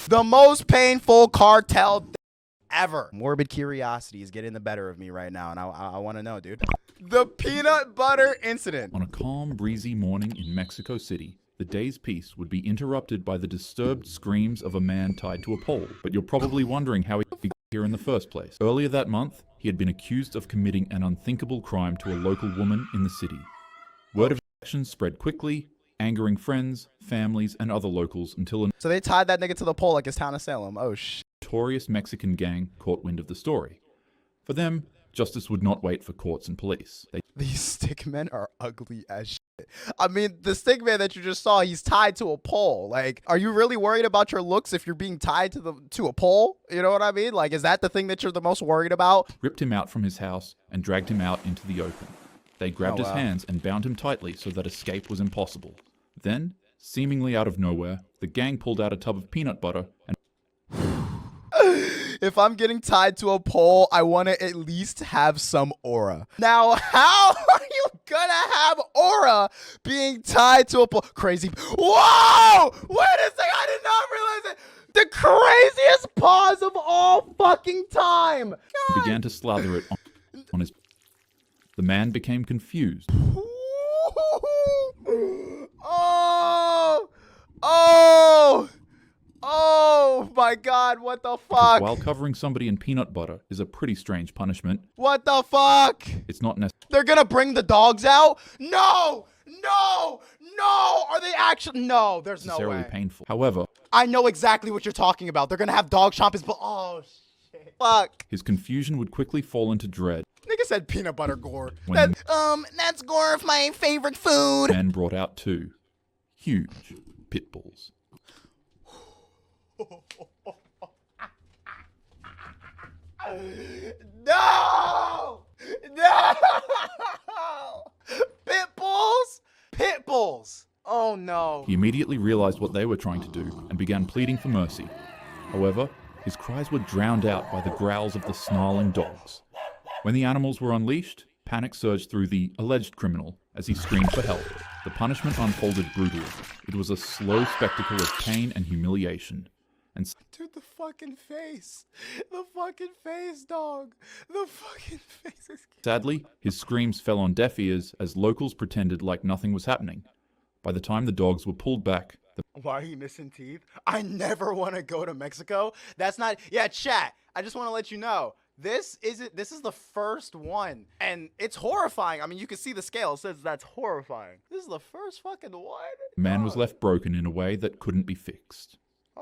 The most painful cartel ever. Morbid curiosity is getting the better of me right now, and I want to know, dude. The peanut butter incident. On a calm, breezy morning in Mexico City, the day's peace would be interrupted by the disturbed screams of a man tied to a pole. But you're probably wondering how he got here in the first place. Earlier that month, he had been accused of committing an unthinkable crime to a local woman in the city. Word of action spread quickly, angering friends, families, and other locals until So they tied that nigga to the pole like it's town of Salem. Oh, shit. Notorious Mexican gang caught wind of the story. For them, justice would not wait for courts and police. These stick men are ugly as shit. I mean, the stick man that you just saw, he's tied to a pole. Like, are you really worried about your looks if you're being tied to a pole? You know what I mean? Like, is that the thing that you're the most worried about? Ripped him out from his house and dragged him out into the open. They grabbed his hands and bound him tightly so that escape was impossible. Then, seemingly out of nowhere, the gang pulled out a tub of peanut butter and If I'm getting tied to a pole, I want to at least have some aura. Now, how are you gonna have aura being tied to a pole? Crazy. Whoa! Wait a second, I did not realize it. The craziest pause of all fucking time. God. began to slather it on his... The man became confused. Oh my God, what the fuck? While covering somebody in peanut butter is a pretty strange punishment. What the fuck? It's not necessary. They're gonna bring the dogs out? No! Are they actually? No, there's no way. Painful. However, I know exactly what you're talking about. They're gonna have dog chomp his oh shit. Fuck. his confusion would quickly fall into dread. Nigga said peanut butter gore. When That's gore of my favorite food. man brought out two huge pit bulls. No! Pit bulls! Oh no. He immediately realized what they were trying to do and began pleading for mercy. However, his cries were drowned out by the growls of the snarling dogs. When the animals were unleashed, panic surged through the alleged criminal as he screamed for help. The punishment unfolded brutally. It was a slow spectacle of pain and humiliation. And dude, the fucking face, dog. The fucking face is... Sadly, his screams fell on deaf ears as locals pretended like nothing was happening. By the time the dogs were pulled back, Why are you missing teeth? I never want to go to Mexico. That's not... Yeah, chat. I just want to let you know. This is the first one, and it's horrifying. I mean, you can see the scale. It says that's horrifying. This is the first fucking one. the man was left broken in a way that couldn't be fixed.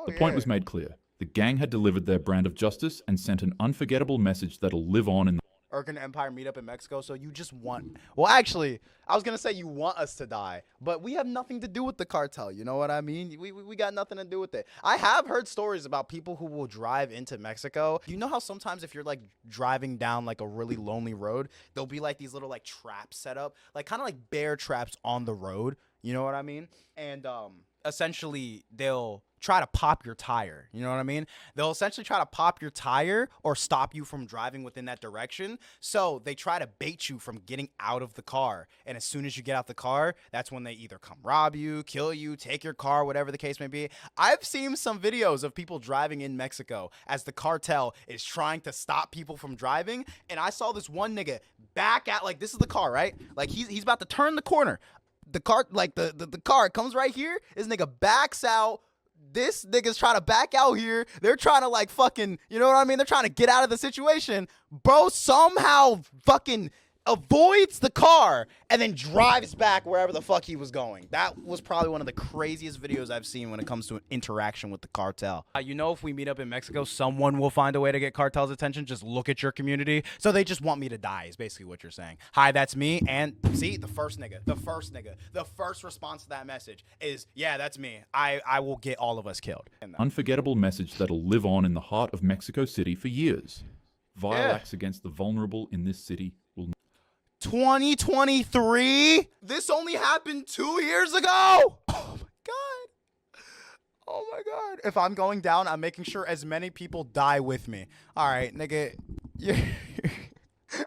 The point was made clear. The gang had delivered their brand of justice and sent an unforgettable message that'll live on in the Urkin Empire meetup in Mexico. So you just want... Well, actually, I was going to say you want us to die, but we have nothing to do with the cartel. You know what I mean? We got nothing to do with it. I have heard stories about people who will drive into Mexico. You know how sometimes if you're like driving down like a really lonely road, there'll be like these little like traps set up, like kind of like bear traps on the road. You know what I mean? And essentially they'll try to pop your tire. You know what I mean? They'll essentially try to pop your tire or stop you from driving within that direction. So they try to bait you from getting out of the car. And as soon as you get out the car, that's when they either come rob you, kill you, take your car, whatever the case may be. I've seen some videos of people driving in Mexico as the cartel is trying to stop people from driving. And I saw this one nigga back at, like, this is the car, right? Like he's about to turn the corner. The car, like the car comes right here. This nigga backs out. This nigga's trying to back out here. They're trying to like fucking, you know what I mean? They're trying to get out of the situation. Bro somehow fucking avoids the car and then drives back wherever the fuck he was going. That was probably one of the craziest videos I've seen when it comes to an interaction with the cartel. You know, if we meet up in Mexico, someone will find a way to get cartel's attention. Just look at your community. So they just want me to die is basically what you're saying. Hi, that's me. And see, the first response to that message is, yeah, that's me. I will get all of us killed. unforgettable message that'll live on in the heart of Mexico City for years. Vile acts against the vulnerable in this city will 2023? This only happened 2 years ago? Oh my God. Oh my God. If I'm going down, I'm making sure as many people die with me. All right, nigga. I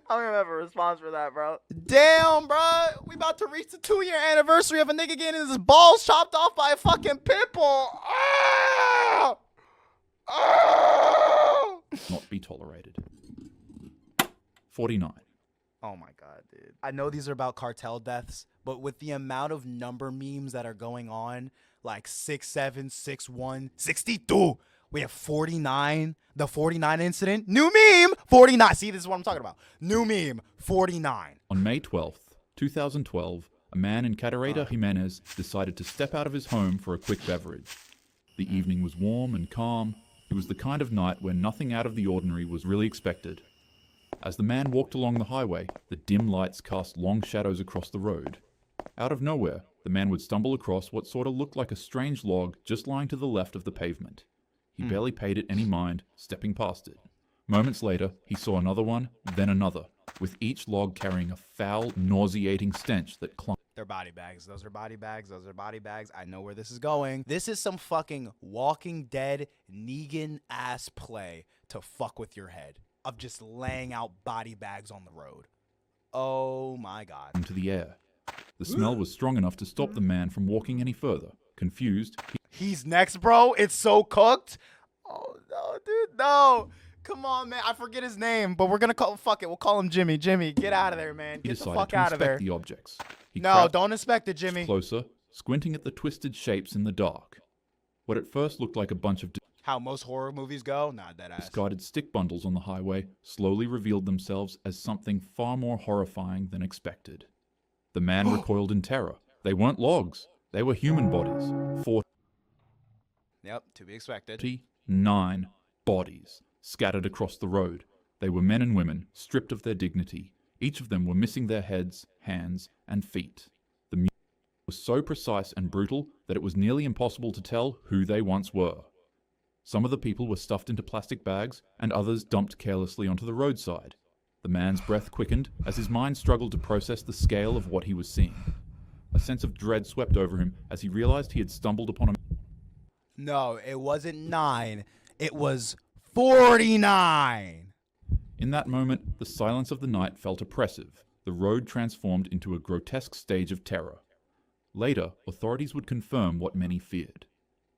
don't even have a response for that, bro. Damn, bro. We about to reach the 2-year anniversary of a nigga getting his balls chopped off by a fucking pit bull. Ah! not be tolerated. 49. Oh my God, dude. I know these are about cartel deaths, but with the amount of number memes that are going on, like 6'7", 6'1", 62, we have 49, the 49 incident. New meme, 49. See, this is what I'm talking about. New meme, 49. On May 12th, 2012, a man in Cadereyta, Jimenez decided to step out of his home for a quick beverage. The evening was warm and calm. It was the kind of night where nothing out of the ordinary was really expected. As the man walked along the highway, the dim lights cast long shadows across the road. Out of nowhere, the man would stumble across what sort of looked like a strange log just lying to the left of the pavement. He barely paid it any mind, stepping past it. Moments later, he saw another one, then another, with each log carrying a foul, nauseating stench that clung. They're body bags. Those are body bags. Those are body bags. I know where this is going. This is some fucking Walking Dead Negan ass play to fuck with your head of just laying out body bags on the road. Oh my God. Into the air. The smell was strong enough to stop the man from walking any further. Confused, He's next, bro. It's so cooked. Oh no, dude, no. Come on, man. I forget his name, but we're gonna call. Fuck it. We'll call him Jimmy. Jimmy, get out of there, man. he Get the decided fuck to out of there. inspect the objects. He No, crouched don't inspect it, Jimmy. closer, squinting at the twisted shapes in the dark. What at first looked like a bunch of How most horror movies go? Nah, that ass. discarded stick bundles on the highway slowly revealed themselves as something far more horrifying than expected. The man recoiled in terror. They weren't logs. They were human bodies. Yep, to be expected. 49 bodies scattered across the road. They were men and women, stripped of their dignity. Each of them were missing their heads, hands, and feet. The music was so precise and brutal that it was nearly impossible to tell who they once were. Some of the people were stuffed into plastic bags, and others dumped carelessly onto the roadside. The man's breath quickened as his mind struggled to process the scale of what he was seeing. A sense of dread swept over him as he realized he had stumbled upon a No, it wasn't 9. It was 49. In that moment, the silence of the night felt oppressive. The road transformed into a grotesque stage of terror. Later, authorities would confirm what many feared.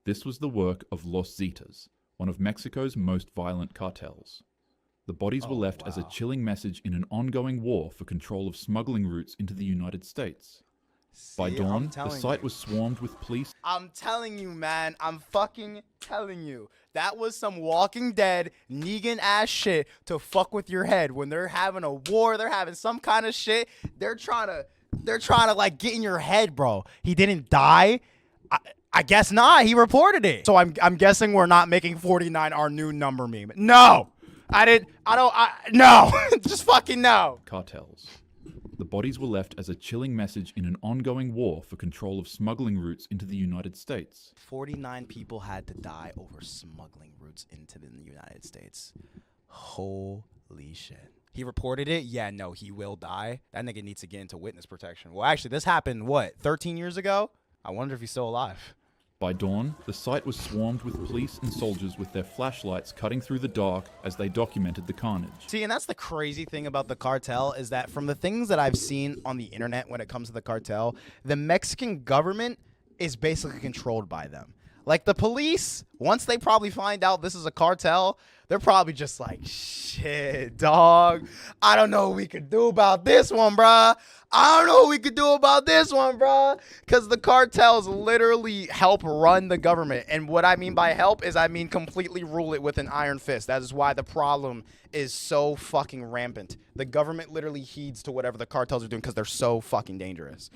This was the work of Los Zetas, one of Mexico's most violent cartels. The bodies were left as a chilling message in an ongoing war for control of smuggling routes into the United States. By See, dawn, I'm the telling site you. was swarmed with police I'm telling you, man. I'm fucking telling you. That was some Walking Dead Negan ass shit to fuck with your head. When they're having a war, they're having some kind of shit. They're trying to like get in your head, bro. He didn't die. I guess not. He reported it. So I'm guessing we're not making 49 our new number meme. No. No. Just fucking no. cartels. The bodies were left as a chilling message in an ongoing war for control of smuggling routes into the United States. 49 people had to die over smuggling routes into the United States. Holy shit. He reported it? Yeah, no, he will die. That nigga needs to get into witness protection. Well, actually, this happened, 13 years ago? I wonder if he's still alive. By dawn, the site was swarmed with police and soldiers with their flashlights cutting through the dark as they documented the carnage. See, and that's the crazy thing about the cartel is that from the things that I've seen on the internet when it comes to the cartel, the Mexican government is basically controlled by them. Like the police, once they probably find out this is a cartel, they're probably just like, shit, dog. I don't know what we could do about this one, bruh. I don't know what we could do about this one, bruh. Because the cartels literally help run the government. And what I mean by help is I mean completely rule it with an iron fist. That is why the problem is so fucking rampant. The government literally heeds to whatever the cartels are doing because they're so fucking dangerous.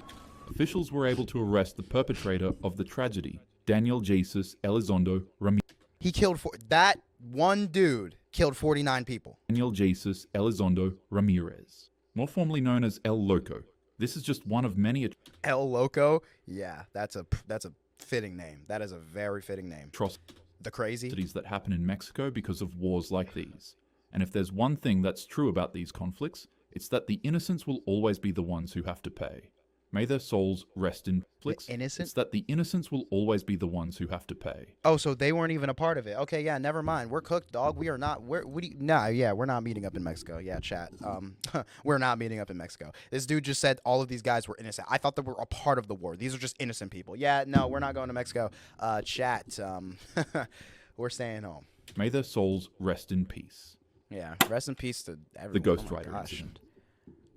Officials were able to arrest the perpetrator of the tragedy, Daniel Jesus Elizondo Ramirez. He killed that one dude killed 49 people. Daniel Jesus Elizondo Ramirez, more formally known as El Loco. This is just one of many El Loco? Yeah, that's a fitting name. That is a very fitting name. atrocities The crazy? that happen in Mexico because of wars like these. And if there's one thing that's true about these conflicts, it's that the innocents will always be the ones who have to pay. May their souls rest in flicks. innocent? It's that the innocents will always be the ones who have to pay. Oh, so they weren't even a part of it. Okay, yeah, never mind. We're cooked, dog. We are not. We're not meeting up in Mexico. Yeah, chat. We're not meeting up in Mexico. This dude just said all of these guys were innocent. I thought they were a part of the war. These are just innocent people. Yeah, no, we're not going to Mexico. Chat. We're staying home. May their souls rest in peace. Yeah, rest in peace to everyone. The Ghost Oh my Rider gosh. incident.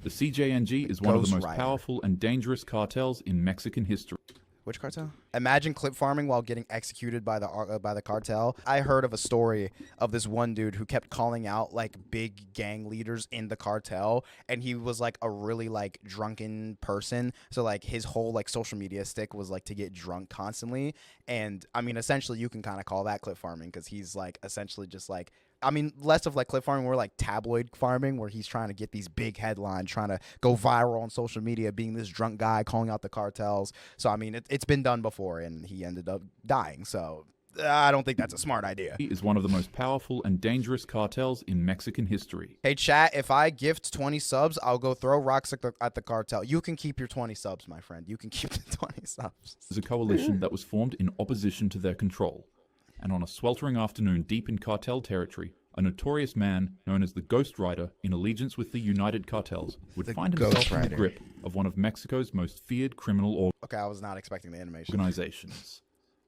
The CJNG is one of the Ghost most Rider. powerful and dangerous cartels in Mexican history. Which cartel? Imagine clip farming while getting executed by the cartel. I heard of a story of this one dude who kept calling out like big gang leaders in the cartel, and he was like a really like drunken person. So like his whole like social media stick was like to get drunk constantly. And I mean, essentially, you can kind of call that clip farming because he's like essentially just like. I mean, less of like clip farming, more like tabloid farming, where he's trying to get these big headlines, trying to go viral on social media, being this drunk guy calling out the cartels. So, I mean, it's been done before, and he ended up dying. So, I don't think that's a smart idea. He is one of the most powerful and dangerous cartels in Mexican history. Hey, chat, if I gift 20 subs, I'll go throw rocks at the cartel. You can keep your 20 subs, my friend. You can keep the 20 subs. Is a coalition that was formed in opposition to their control. And on a sweltering afternoon deep in cartel territory, a notorious man known as the Ghost Rider, in allegiance with the United Cartels, would find himself in the grip of one of Mexico's most feared criminal Okay, I was not expecting the animation. organizations.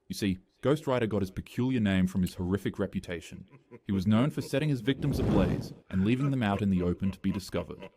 You see, Ghost Rider got his peculiar name from his horrific reputation. He was known for setting his victims ablaze and leaving them out in the open to be discovered.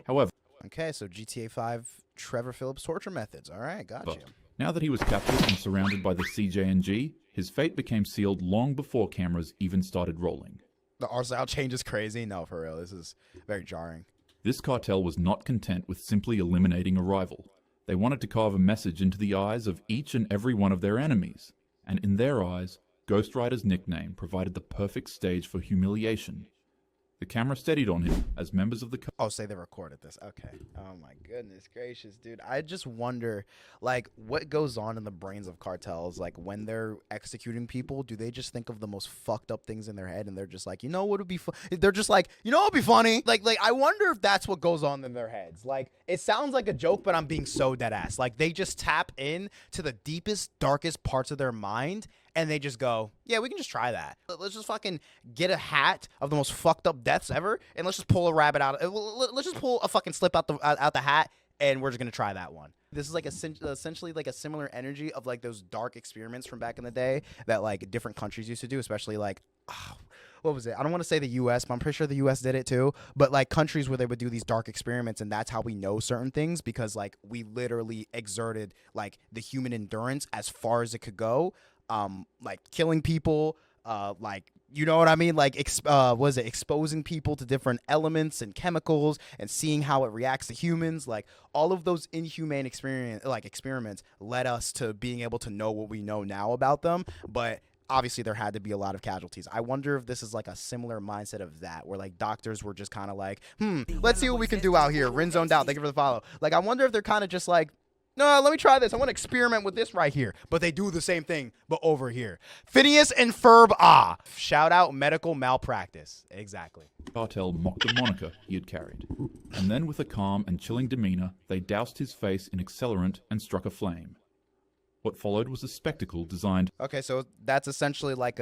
However, Okay, so GTA 5 Trevor Phillips torture methods. All right, got you. now that he was captured and surrounded by the CJNG, his fate became sealed long before cameras even started rolling. The art style change is crazy. No, for real. This is very jarring. This cartel was not content with simply eliminating a rival. They wanted to carve a message into the eyes of each and every one of their enemies. And in their eyes, Ghost Rider's nickname provided the perfect stage for humiliation. The camera steadied on him as members of the Oh, say they recorded this. Okay. Oh my goodness gracious, dude. I just wonder, like, what goes on in the brains of cartels? Like, when they're executing people, do they just think of the most fucked up things in their head, and they're just like, you know what would be they're just like, you know what would be funny? Like, I wonder if that's what goes on in their heads. Like, it sounds like a joke, but I'm being so dead ass. Like, they just tap in to the deepest, darkest parts of their mind, and they just go, yeah, we can just try that. Let's just fucking get a hat of the most fucked up deaths ever, and let's just pull a rabbit out. Let's just pull a fucking slip out the hat, and we're just gonna try that one. This is like essentially like a similar energy of like those dark experiments from back in the day that like different countries used to do, especially like, what was it? I don't want to say the U.S., but I'm pretty sure the U.S. did it too. But like countries where they would do these dark experiments, and that's how we know certain things, because like we literally exerted like the human endurance as far as it could go. Like killing people, like, you know what I mean? Like, exposing people to different elements and chemicals and seeing how it reacts to humans. Like, all of those inhumane experiments led us to being able to know what we know now about them. But obviously there had to be a lot of casualties. I wonder if this is like a similar mindset of that, where like doctors were just kind of like, let's see what we can do out here. Rin zoned out. Thank you for the follow. Like, I wonder if they're kind of just like, no, let me try this. I want to experiment with this right here. But they do the same thing, but over here. Phineas and Ferb, shout out medical malpractice. Exactly. cartel mocked the moniker he had carried. And then with a calm and chilling demeanor, they doused his face in accelerant and struck a flame. What followed was a spectacle designed. Okay, so that's essentially like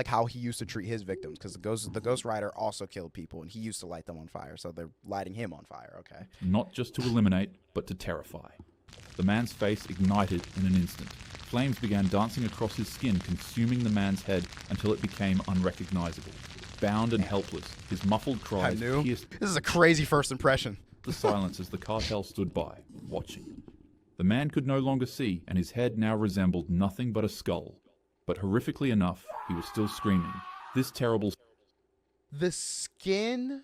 how he used to treat his victims, because the Ghost Rider also killed people, and he used to light them on fire, so they're lighting him on fire. Okay. Not just to eliminate, but to terrify. The man's face ignited in an instant. Flames began dancing across his skin, consuming the man's head until it became unrecognizable. Bound and helpless, his muffled cries pierced This is a crazy first impression. the silence as the cartel stood by, watching. The man could no longer see, and his head now resembled nothing but a skull. But horrifically enough, he was still screaming. This terrible... The skin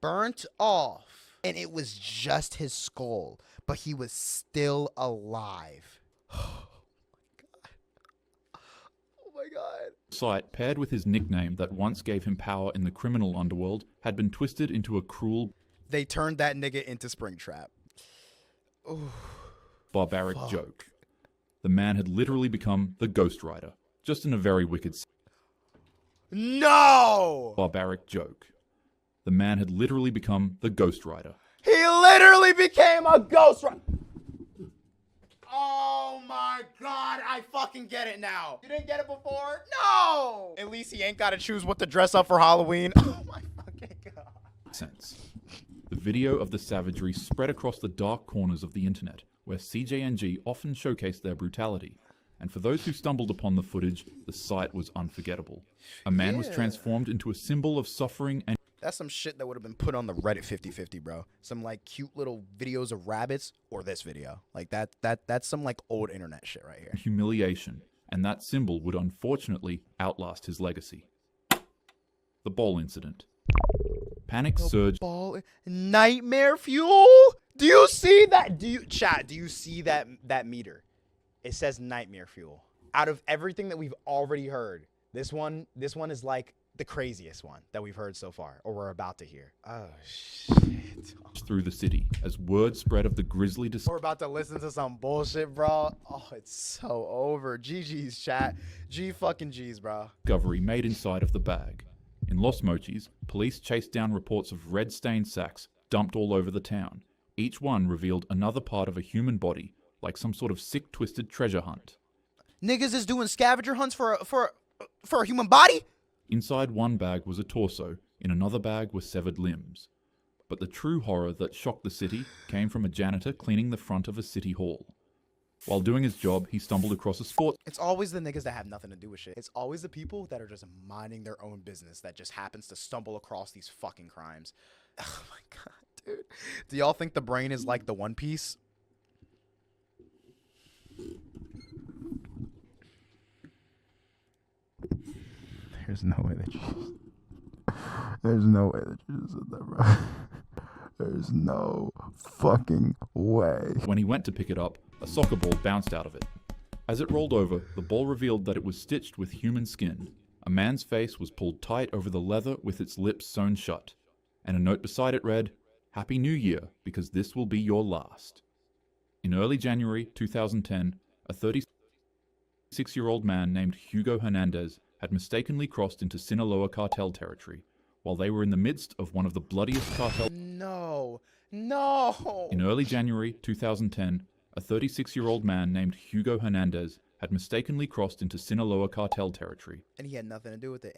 burnt off, and it was just his skull, but he was still alive. Oh my god. sight, paired with his nickname that once gave him power in the criminal underworld, had been twisted into a cruel... They turned that nigga into Springtrap. Ooh. Barbaric joke. The man had literally become the Ghost Rider, just in a very wicked... No! Barbaric joke. The man had literally become the Ghost Rider. He literally became a Ghost Rider! Oh my god, I fucking get it now. You didn't get it before? No! At least he ain't gotta choose what to dress up for Halloween. Oh my fucking god. Sense. The video of the savagery spread across the dark corners of the internet, where CJNG often showcased their brutality. and for those who stumbled upon the footage, the sight was unforgettable. A man was transformed into a symbol of suffering and That's some shit that would have been put on the Reddit 50/50, bro. Some like cute little videos of rabbits or this video. Like that's some like old internet shit right here. humiliation, and that symbol would unfortunately outlast his legacy. The bowl incident. Panic surged. Nightmare fuel? Do you see that? Do you see that meter? It says nightmare fuel. Out of everything that we've already heard, this one is like the craziest one that we've heard so far, or we're about to hear. Oh shit. Through the city as word spread of the grisly We're about to listen to some bullshit, bro. Oh, it's so over. GG's, chat. G fucking G's, bro. discovery made inside of the bag. In Los Mochis, police chased down reports of red-stained sacks dumped all over the town. Each one revealed another part of a human body, like some sort of sick, twisted treasure hunt. Niggas is doing scavenger hunts for a human body? Inside one bag was a torso, in another bag were severed limbs. But the true horror that shocked the city came from a janitor cleaning the front of a city hall. While doing his job, he stumbled across a sports... It's always the niggas that have nothing to do with shit. It's always the people that are just minding their own business that just happens to stumble across these fucking crimes. Oh my god, dude. Do y'all think the brain is like the One Piece? There's no way that you... There's no way that you just said that, bro. There's no fucking way. When he went to pick it up, a soccer ball bounced out of it. As it rolled over, the ball revealed that it was stitched with human skin. A man's face was pulled tight over the leather with its lips sewn shut. And a note beside it read, "Happy New Year, because this will be your last." In early January 2010, a 36-year-old man named Hugo Hernandez had mistakenly crossed into Sinaloa cartel territory, while they were in the midst of one of the bloodiest cartel... No. In early January 2010, a 36-year-old man named Hugo Hernandez had mistakenly crossed into Sinaloa cartel territory. And he had nothing to do with it.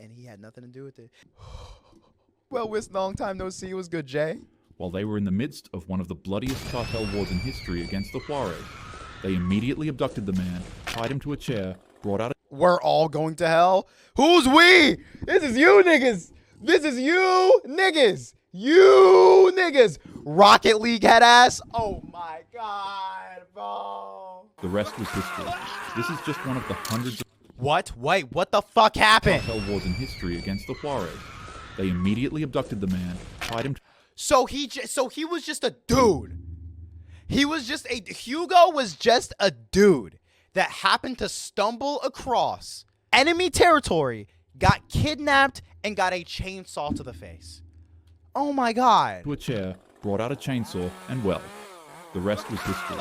Well, it's long time no see. It was good, Jay. While they were in the midst of one of the bloodiest cartel wars in history against the Juarez, they immediately abducted the man, tied him to a chair, brought out a... We're all going to hell? Who's we? This is you niggas. This is you niggas. You niggas. Rocket League head ass. Oh my god, bro. The rest was history. This is just one of the hundreds of... What? Wait, what the fuck happened? Cartel wars in history against the Juarez. They immediately abducted the man, tied him... So he was just a dude. Hugo was just a dude that happened to stumble across enemy territory, got kidnapped, and got a chainsaw to the face. Oh my god. ...to a chair, brought out a chainsaw, and well, the rest was history.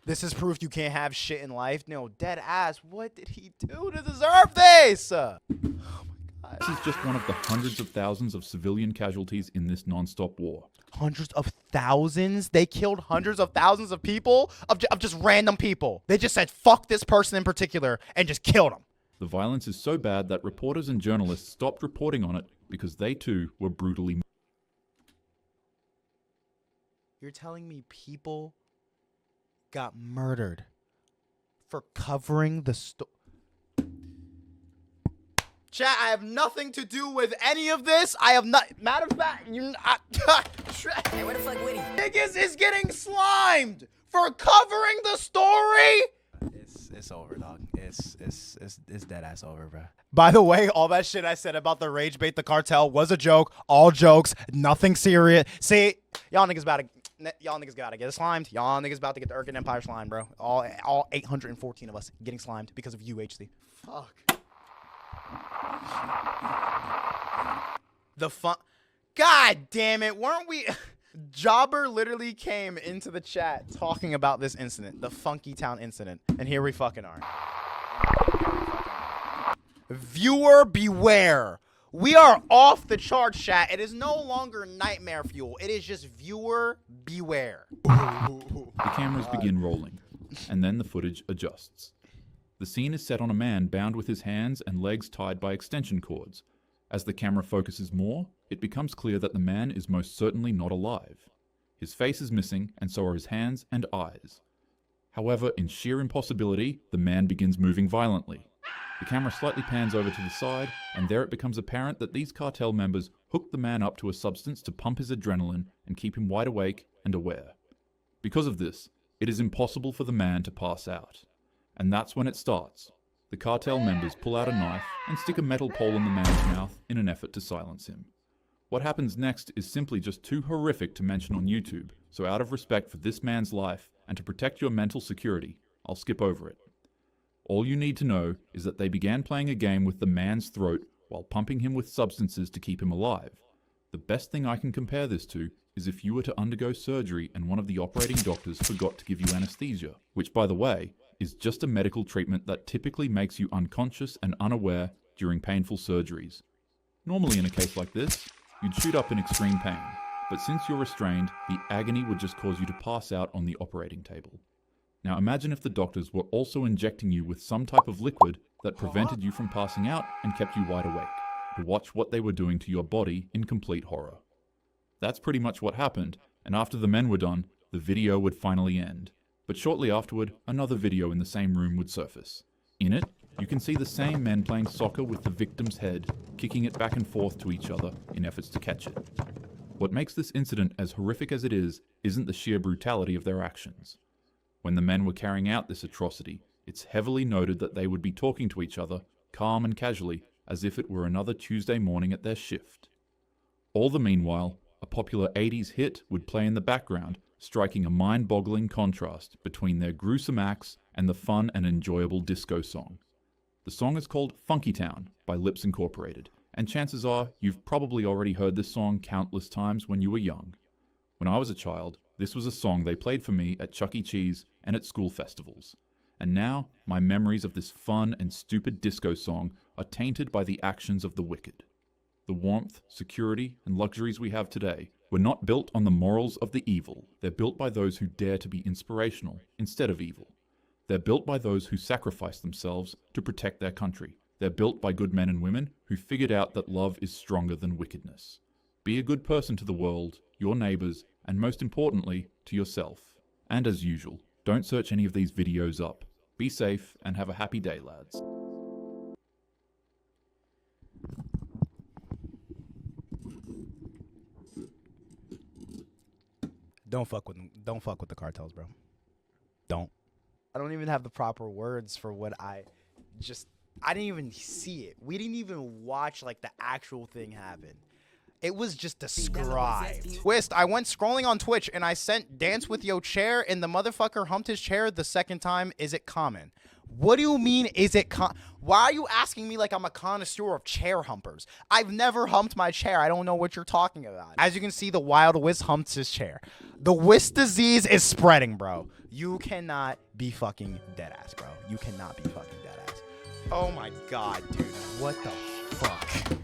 This is proof you can't have shit in life. No, dead ass. What did he do to deserve this? Oh my god. This is just one of the hundreds of thousands of civilian casualties in this non-stop war. Hundreds of thousands? They killed hundreds of thousands of people? Of just random people. They just said, fuck this person in particular, and just killed him. The violence is so bad that reporters and journalists stopped reporting on it because they too were brutally... You're telling me people got murdered for covering the story? Chat, I have nothing to do with any of this. I have not. Matter of fact, hey, where the fuck Whitty? Niggas is getting slimed for covering the story. It's over, dog. It's dead ass over, bro. By the way, all that shit I said about the rage bait the cartel was a joke. All jokes, nothing serious. See, y'all niggas about to get slimed. Y'all niggas about to get the Urkin Empire slime, bro. All 814 of us getting slimed because of you, HC. Fuck. The fun. God damn it. Weren't we? Jobber literally came into the chat talking about this incident, the Funky Town incident. And here we fucking are. Viewer beware. We are off the charts, chat. It is no longer nightmare fuel. It is just viewer beware. The cameras begin rolling, and then the footage adjusts. The scene is set on a man bound with his hands and legs tied by extension cords. As the camera focuses more, it becomes clear that the man is most certainly not alive. His face is missing, and so are his hands and eyes. However, in sheer impossibility, the man begins moving violently. The camera slightly pans over to the side, and there it becomes apparent that these cartel members hooked the man up to a substance to pump his adrenaline and keep him wide awake and aware. Because of this, it is impossible for the man to pass out. And that's when it starts. The cartel members pull out a knife and stick a metal pole in the man's mouth in an effort to silence him. What happens next is simply just too horrific to mention on YouTube, so out of respect for this man's life and to protect your mental security, I'll skip over it. All you need to know is that they began playing a game with the man's throat while pumping him with substances to keep him alive. The best thing I can compare this to is if you were to undergo surgery and one of the operating doctors forgot to give you anesthesia, which, by the way, is just a medical treatment that typically makes you unconscious and unaware during painful surgeries. Normally in a case like this, you'd shoot up in extreme pain, but since you're restrained, the agony would just cause you to pass out on the operating table. Now imagine if the doctors were also injecting you with some type of liquid that prevented you from passing out and kept you wide awake, to watch what they were doing to your body in complete horror. That's pretty much what happened, and after the men were done, the video would finally end. But shortly afterward, another video in the same room would surface. In it, you can see the same men playing soccer with the victim's head, kicking it back and forth to each other in efforts to catch it. What makes this incident as horrific as it is isn't the sheer brutality of their actions. When the men were carrying out this atrocity, it's heavily noted that they would be talking to each other, calm and casually, as if it were another Tuesday morning at their shift. All the meanwhile, a popular 80s hit would play in the background, striking a mind-boggling contrast between their gruesome acts and the fun and enjoyable disco song. The song is called Funky Town by Lips Incorporated, and chances are you've probably already heard this song countless times when you were young. When I was a child, this was a song they played for me at Chuck E. Cheese and at school festivals. And now, my memories of this fun and stupid disco song are tainted by the actions of the wicked. The warmth, security, and luxuries we have today were not built on the morals of the evil. They're built by those who dare to be inspirational instead of evil. They're built by those who sacrifice themselves to protect their country. They're built by good men and women who figured out that love is stronger than wickedness. Be a good person to the world, your neighbors, and most importantly, to yourself. And as usual, don't search any of these videos up. Be safe and have a happy day, lads. Don't fuck with the cartels, bro. Don't. I don't even have the proper words for what I didn't even see it. We didn't even watch like the actual thing happen. It was just described. Twist, I went scrolling on Twitch and I sent Dance with Yo Chair and the motherfucker humped his chair the second time. Is it common? What do you mean, is it Why are you asking me like I'm a connoisseur of chair humpers? I've never humped my chair. I don't know what you're talking about. As you can see, the wild Whis humped his chair. The Whis disease is spreading, bro. You cannot be fucking dead ass, bro. You cannot be fucking dead ass. Oh my god, dude. What the fuck?